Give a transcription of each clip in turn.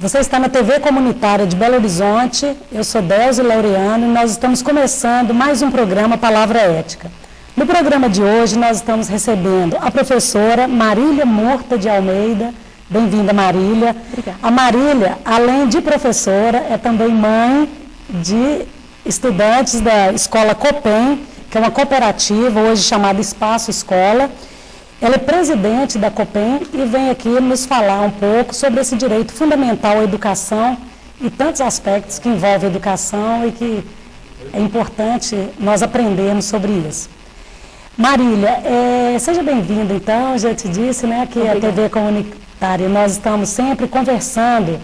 Você está na TV Comunitária de Belo Horizonte, eu sou Delze Laureano e nós estamos começando mais um programa Palavra Ética. No programa de hoje nós estamos recebendo a professora Marília Murta de Almeida. Bem-vinda, Marília. Obrigada. A Marília, além de professora, é também mãe de estudantes da Escola Copem, que é uma cooperativa hoje chamada Espaço Escola. Ela é presidente da Copem e vem aqui nos falar um pouco sobre esse direito fundamental à educação e tantos aspectos que envolvem a educação e que é importante nós aprendermos sobre isso. Marília, seja bem-vinda então, já te disse, né, que a TV Comunitária, nós estamos sempre conversando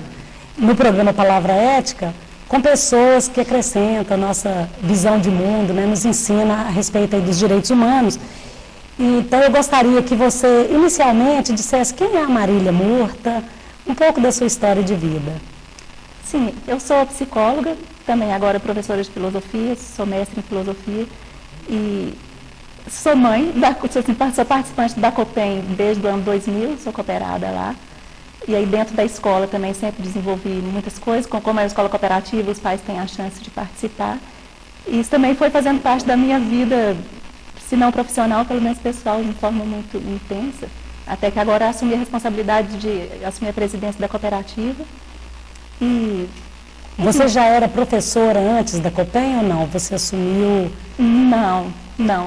no programa Palavra Ética com pessoas que acrescentam a nossa visão de mundo, né, nos ensina a respeito aí dos direitos humanos. Então, eu gostaria que você, inicialmente, dissesse quem é a Marília Murta, um pouco da sua história de vida. Sim, eu sou psicóloga, também agora professora de filosofia, sou mestre em filosofia e sou mãe, sou participante da Copem desde o ano 2000, sou cooperada lá. E aí dentro da escola também sempre desenvolvi muitas coisas, como é uma escola cooperativa, os pais têm a chance de participar. E isso também foi fazendo parte da minha vida, se não profissional, pelo menos pessoal, de forma muito intensa, até que agora assumi a responsabilidade de assumir a presidência da cooperativa. E você já era professora antes da Copem ou não? Você assumiu? Não.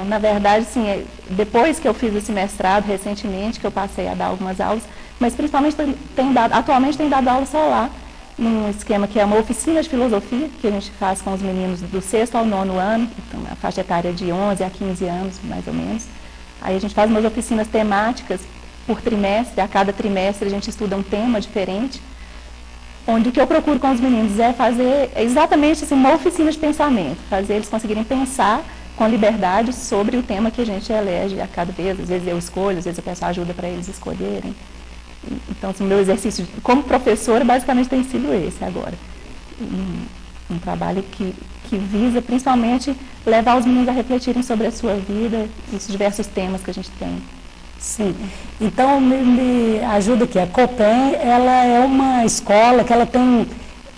Na verdade, sim, depois que eu fiz esse mestrado, recentemente, que eu passei a dar algumas aulas, mas principalmente atualmente tem dado aula só lá, num esquema que é uma oficina de filosofia, que a gente faz com os meninos do 6º ao 9º ano, então, a faixa etária de 11 a 15 anos, mais ou menos. Aí a gente faz umas oficinas temáticas por trimestre, a cada trimestre a gente estuda um tema diferente, onde o que eu procuro com os meninos é fazer exatamente assim, uma oficina de pensamento, fazer eles conseguirem pensar com liberdade sobre o tema que a gente elege a cada vez. Às vezes eu escolho, às vezes eu peço ajuda para eles escolherem. Então, assim, o meu exercício como professora basicamente tem sido esse agora. Um trabalho que visa principalmente levar os meninos a refletirem sobre a sua vida e os diversos temas que a gente tem. Sim. Então, me ajuda aqui. A Copem, ela é uma escola que ela tem,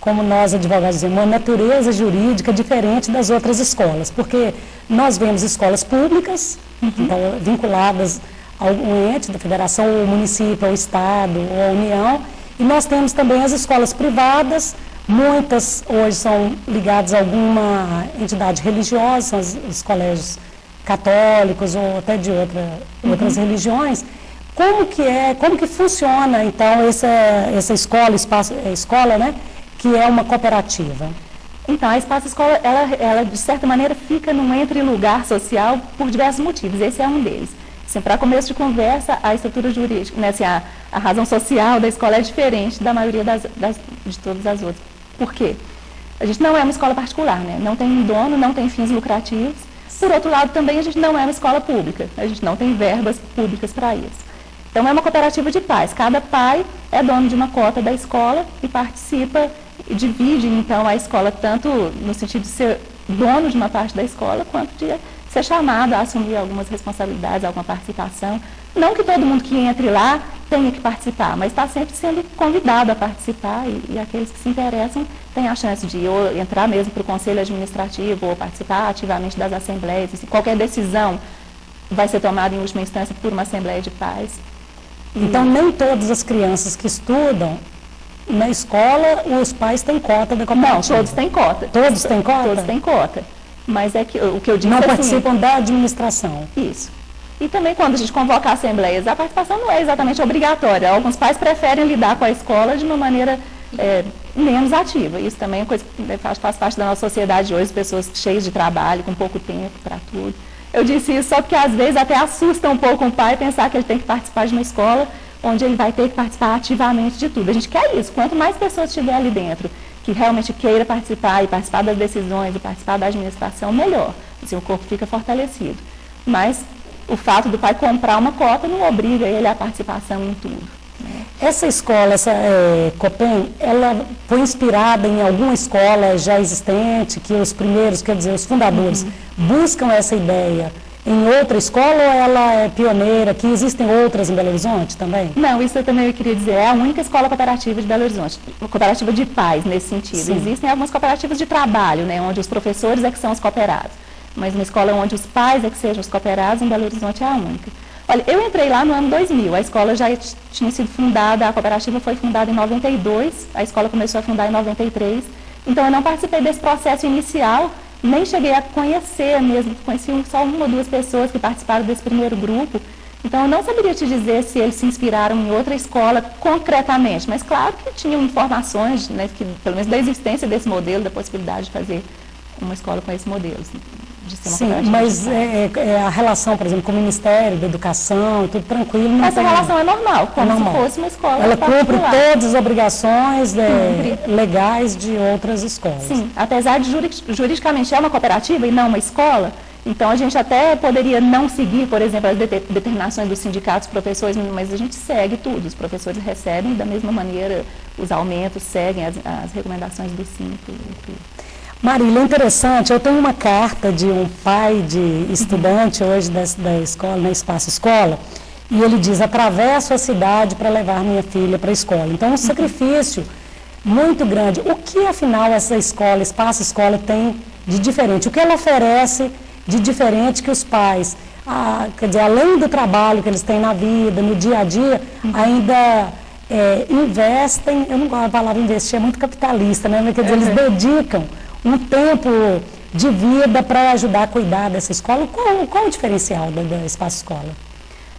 como nós advogados dizemos, uma natureza jurídica diferente das outras escolas, porque nós vemos escolas públicas, então, vinculadas a algum ente da federação, ou município, ou estado, ou a União, e nós temos também as escolas privadas, muitas hoje são ligadas a alguma entidade religiosa, são os colégios católicos ou até de outras religiões. Como que funciona então essa escola, né, que é uma cooperativa? Então, a Espaço Escola, ela de certa maneira fica num entre-lugar social por diversos motivos, esse é um deles. Assim, para começo de conversa, a estrutura jurídica, né, assim, a razão social da escola é diferente da maioria de todas as outras. Por quê? A gente não é uma escola particular, né? Não tem um dono, não tem fins lucrativos. Por outro lado, também a gente não é uma escola pública, a gente não tem verbas públicas para isso. Então, é uma cooperativa de pais. Cada pai é dono de uma cota da escola e participa e divide, então, a escola tanto no sentido de ser dono de uma parte da escola, quanto de ser chamado a assumir algumas responsabilidades, alguma participação. Não que todo mundo que entre lá tenha que participar, mas está sempre sendo convidado a participar e aqueles que se interessam têm a chance de ou entrar mesmo para o conselho administrativo ou participar ativamente das assembleias. Assim, qualquer decisão vai ser tomada em última instância por uma assembleia de pais. Então, nem todas as crianças que estudam na escola, os pais têm cota da cooperativa? Não, todos têm cota. Todos têm cota? Todos têm cota. Mas é que o que eu disse não assim, participam da administração. Isso. E também quando a gente convoca assembleias, a participação não é exatamente obrigatória. Alguns pais preferem lidar com a escola de uma maneira menos ativa. Isso também é coisa que faz parte da nossa sociedade hoje, pessoas cheias de trabalho, com pouco tempo para tudo. Eu disse isso só porque às vezes até assusta um pouco o pai pensar que ele tem que participar de uma escola onde ele vai ter que participar ativamente de tudo. A gente quer isso. Quanto mais pessoas estiver ali dentro que realmente queira participar e participar das decisões e participar da administração, melhor. Assim, o corpo fica fortalecido. Mas o fato do pai comprar uma cota não obriga ele à participação em tudo. Né? Essa escola, essa Copem, ela foi inspirada em alguma escola já existente, que os primeiros, quer dizer, os fundadores, buscam essa ideia em outra escola ou ela é pioneira, que existem outras em Belo Horizonte também? Não, isso eu também queria dizer, é a única escola cooperativa de Belo Horizonte, uma cooperativa de pais nesse sentido. Sim. Existem algumas cooperativas de trabalho, né, onde os professores é que são os cooperados, mas uma escola onde os pais é que sejam os cooperados, em Belo Horizonte é a única. Olha, eu entrei lá no ano 2000, a escola já tinha sido fundada, a cooperativa foi fundada em 92, a escola começou a fundar em 93, então eu não participei desse processo inicial, nem cheguei a conhecer mesmo, conheci só uma ou duas pessoas que participaram desse primeiro grupo, então eu não saberia te dizer se eles se inspiraram em outra escola concretamente, mas claro que tinham informações, né, que, pelo menos da existência desse modelo, da possibilidade de fazer uma escola com esse modelo. Assim, de ser uma sim, mas a relação, por exemplo, com o Ministério da Educação, tudo tranquilo? Não essa relação é normal, como se fosse uma escola Ela cumpre particular. todas as obrigações legais de outras escolas. Sim, apesar de juridicamente é uma cooperativa e não uma escola, então a gente até poderia não seguir, por exemplo, as determinações dos sindicatos, professores, mas a gente segue tudo, os professores recebem da mesma maneira os aumentos, seguem as recomendações do SINCO e tudo. Marília, é interessante, eu tenho uma carta de um pai de estudante hoje da escola, na Espaço Escola, e ele diz, atravesso a cidade para levar minha filha para a escola. Então, um sacrifício muito grande. O que, afinal, essa escola, Espaço Escola, tem de diferente? O que ela oferece de diferente que os pais, quer dizer, além do trabalho que eles têm na vida, no dia a dia, ainda investem, eu não gosto da palavra investir, é muito capitalista, né? Mas, quer dizer, eles dedicam um tempo de vida para ajudar a cuidar dessa escola. Qual o diferencial da Espaço Escola?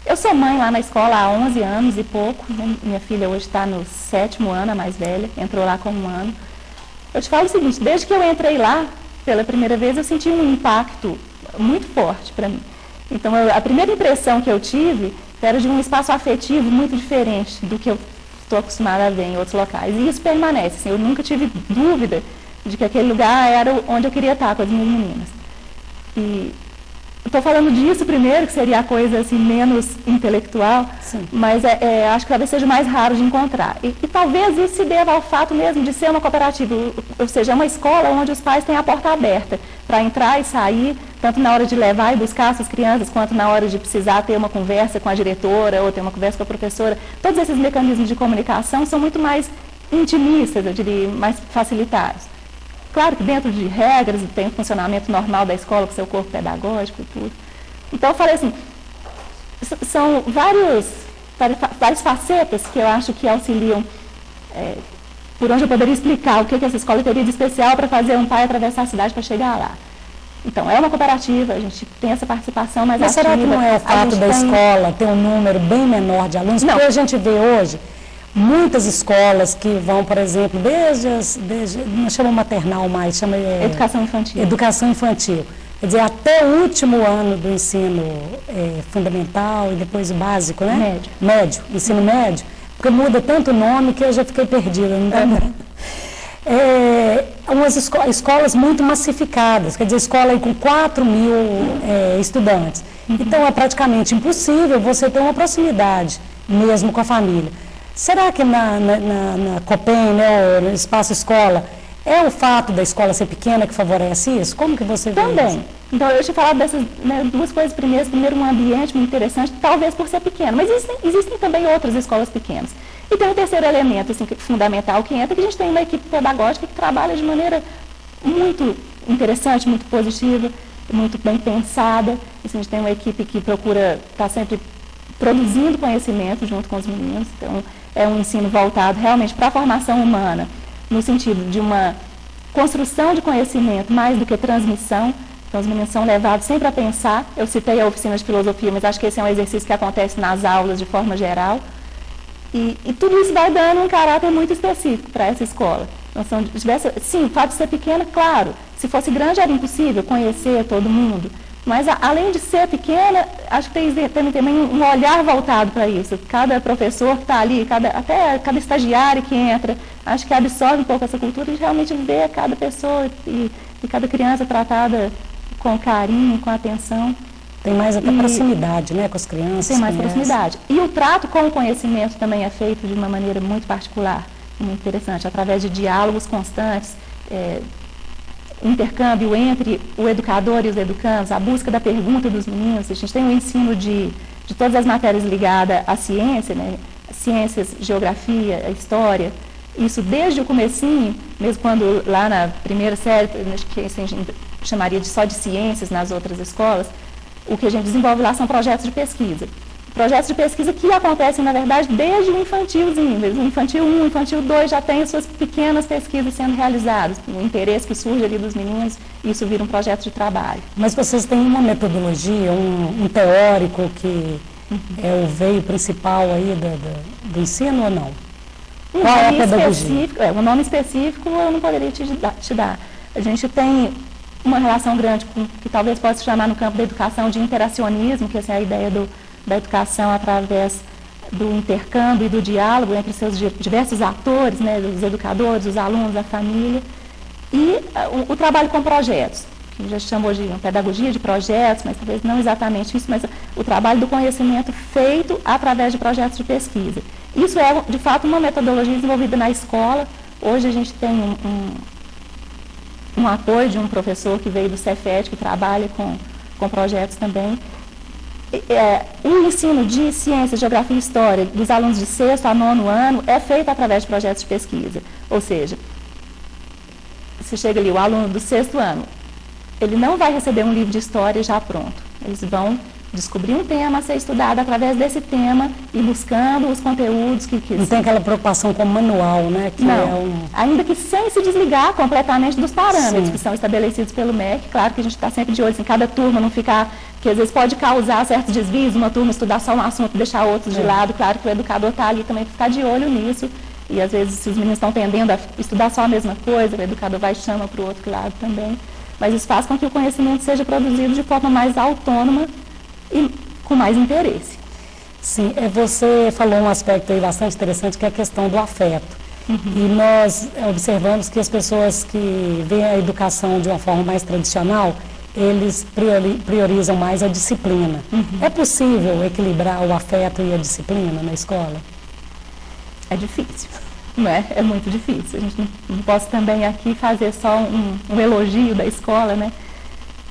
Eu sou mãe lá na escola há 11 anos e pouco, né? Minha filha hoje está no 7º ano, a mais velha, entrou lá com 1 ano. Eu te falo o seguinte, desde que eu entrei lá, pela primeira vez, eu senti um impacto muito forte para mim. Então, a primeira impressão que eu tive era de um espaço afetivo muito diferente do que eu estou acostumada a ver em outros locais. E isso permanece, assim, eu nunca tive dúvida de que aquele lugar era onde eu queria estar com as minhas meninas. E estou falando disso primeiro, que seria a coisa assim, menos intelectual, sim, mas acho que talvez seja mais raro de encontrar. E talvez isso se deva ao fato mesmo de ser uma cooperativa, ou seja, é uma escola onde os pais têm a porta aberta para entrar e sair, tanto na hora de levar e buscar essas crianças, quanto na hora de precisar ter uma conversa com a diretora ou ter uma conversa com a professora. Todos esses mecanismos de comunicação são muito mais intimistas, eu diria, mais facilitados. Claro que dentro de regras, tem o funcionamento normal da escola, com seu corpo pedagógico e tudo. Então, eu falei assim, são várias facetas que eu acho que auxiliam, por onde eu poderia explicar o que essa escola teria de especial para fazer um pai atravessar a cidade para chegar lá. Então, é uma cooperativa, a gente tem essa participação mais ativa. Mas será que não é o fato da escola ter um número bem menor de alunos? Não. Porque a gente vê hoje muitas escolas que vão, por exemplo, não chama maternal mais, chama educação infantil. Educação infantil. Quer dizer, até o último ano do ensino fundamental e depois o básico, né? Médio, ensino médio, porque muda tanto o nome que eu já fiquei perdida. Umas escolas muito massificadas, quer dizer, escola com 4 mil estudantes. Então, é praticamente impossível você ter uma proximidade mesmo com a família. Será que na COPEN, né, no Espaço Escola, é o fato da escola ser pequena que favorece isso? Como que você vê também isso? Então, eu te falar dessas duas coisas primeiras. Primeiro, um ambiente muito interessante, talvez por ser pequeno, mas existem também outras escolas pequenas. E tem um terceiro elemento assim, fundamental que entra, que a gente tem uma equipe pedagógica que trabalha de maneira muito interessante, muito positiva, muito bem pensada. Assim, a gente tem uma equipe que procura estar sempre produzindo conhecimento junto com os meninos. Então, é um ensino voltado realmente para a formação humana, no sentido de uma construção de conhecimento mais do que transmissão. Então, os meninos são levados sempre a pensar. Eu citei a oficina de filosofia, mas acho que esse é um exercício que acontece nas aulas de forma geral. E tudo isso vai dando um caráter muito específico para essa escola. Então, sim, o fato de ser pequena, claro. Se fosse grande, era impossível conhecer todo mundo. Mas, além de ser pequena, acho que tem também um olhar voltado para isso. Cada professor que está ali, até cada estagiário que entra, acho que absorve um pouco essa cultura e realmente vê cada pessoa e cada criança tratada com carinho, com atenção. Tem mais até proximidade, né, com as crianças. Tem mais proximidade. E o trato com o conhecimento também é feito de uma maneira muito particular, muito interessante, através de diálogos constantes. o intercâmbio entre o educador e os educandos, a busca da pergunta dos meninos. A gente tem o ensino de todas as matérias ligadas à ciência, né? Ciências, geografia, história. Isso desde o comecinho, mesmo quando lá na primeira série, que a gente chamaria só de ciências nas outras escolas, o que a gente desenvolve lá são projetos de pesquisa. Projetos de pesquisa que acontecem, na verdade, desde o infantilzinho. O infantil 1, o infantil 2 já tem as suas pequenas pesquisas sendo realizadas. O interesse que surge ali dos meninos, isso vira um projeto de trabalho. Mas vocês têm uma metodologia, um teórico que é o veio principal aí do ensino ou não? Qual é a pedagogia? Um nome específico eu não poderia te dar. A gente tem uma relação grande com que talvez possa se chamar no campo da educação de interacionismo, que essa é a ideia da educação através do intercâmbio e do diálogo entre seus diversos atores, né, os educadores, os alunos, a família, e o trabalho com projetos, que já chamou de pedagogia de projetos, mas talvez não exatamente isso, mas o trabalho do conhecimento feito através de projetos de pesquisa. Isso é, de fato, uma metodologia desenvolvida na escola. Hoje a gente tem um apoio de um professor que veio do Cefet, que trabalha com projetos também. O ensino de ciência, geografia e história dos alunos de 6º a 9º ano é feito através de projetos de pesquisa. Ou seja, você chega ali, o aluno do 6º ano, ele não vai receber um livro de história já pronto. Eles vão descobrir um tema a ser estudado através desse tema e buscando os conteúdos que não tem aquela preocupação com o manual, né? Que não, ainda que sem se desligar completamente dos parâmetros que são estabelecidos pelo MEC. Claro que a gente está sempre de olho em cada turma, não ficar, que às vezes pode causar certos desvios, uma turma estudar só um assunto, deixar outros de lado. Claro que o educador está ali também para ficar de olho nisso. E às vezes, se os meninos estão tendendo a estudar só a mesma coisa, o educador vai e chama para o outro lado também. Mas isso faz com que o conhecimento seja produzido de forma mais autônoma e com mais interesse. Sim, você falou um aspecto aí bastante interessante, que é a questão do afeto. E nós observamos que as pessoas que veem a educação de uma forma mais tradicional, eles priorizam mais a disciplina. É possível equilibrar o afeto e a disciplina na escola? É difícil, não é? É muito difícil. A gente não pode também aqui fazer só um elogio da escola, né?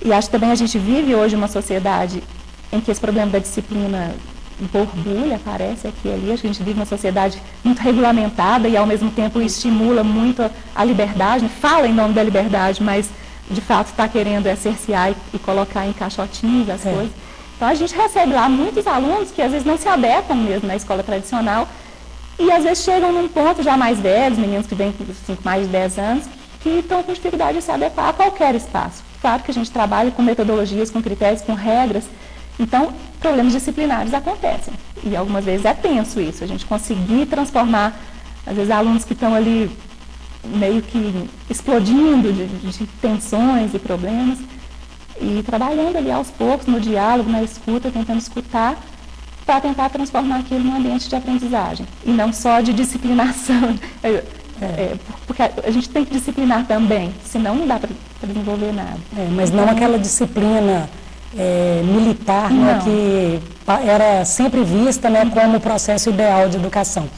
E acho que também a gente vive hoje uma sociedade em que esse problema da disciplina borbulha, aparece aqui e ali. A gente vive uma sociedade muito regulamentada e, ao mesmo tempo, estimula muito a liberdade, fala em nome da liberdade, mas, de fato, está querendo cercear e colocar em caixotinhos as coisas. Então, a gente recebe lá muitos alunos que, às vezes, não se adequam mesmo na escola tradicional e, às vezes, chegam num ponto já mais velhos, meninos que vêm com mais de 10 anos, que estão com dificuldade de se adequar a qualquer espaço. Claro que a gente trabalha com metodologias, com critérios, com regras. Então, problemas disciplinares acontecem. E algumas vezes é tenso isso, a gente conseguir transformar, às vezes, alunos que estão ali meio que explodindo de tensões e problemas, e trabalhando ali aos poucos no diálogo, na escuta, tentando escutar, para tentar transformar aquilo num ambiente de aprendizagem. E não só de disciplinação. Porque a gente tem que disciplinar também, senão não dá para desenvolver nada. Mas então, não aquela disciplina militar, né, que era sempre vista, né, como o processo ideal de educação.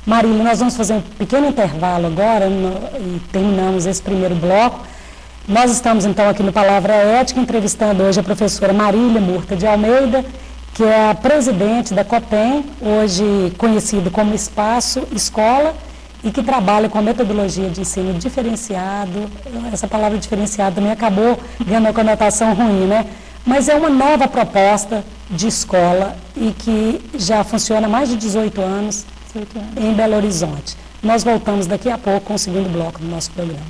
Marília, nós vamos fazer um pequeno intervalo agora e terminamos esse primeiro bloco. Nós estamos então aqui no Palavra Ética entrevistando hoje a professora Marília Murta de Almeida, que é a presidente da COPEM, hoje conhecido como Espaço Escola, e que trabalha com a metodologia de ensino diferenciado. Essa palavra diferenciado também acabou ganhando uma conotação ruim, né? Mas é uma nova proposta de escola e que já funciona há mais de 18 anos em Belo Horizonte. Nós voltamos daqui a pouco com o segundo bloco do nosso programa.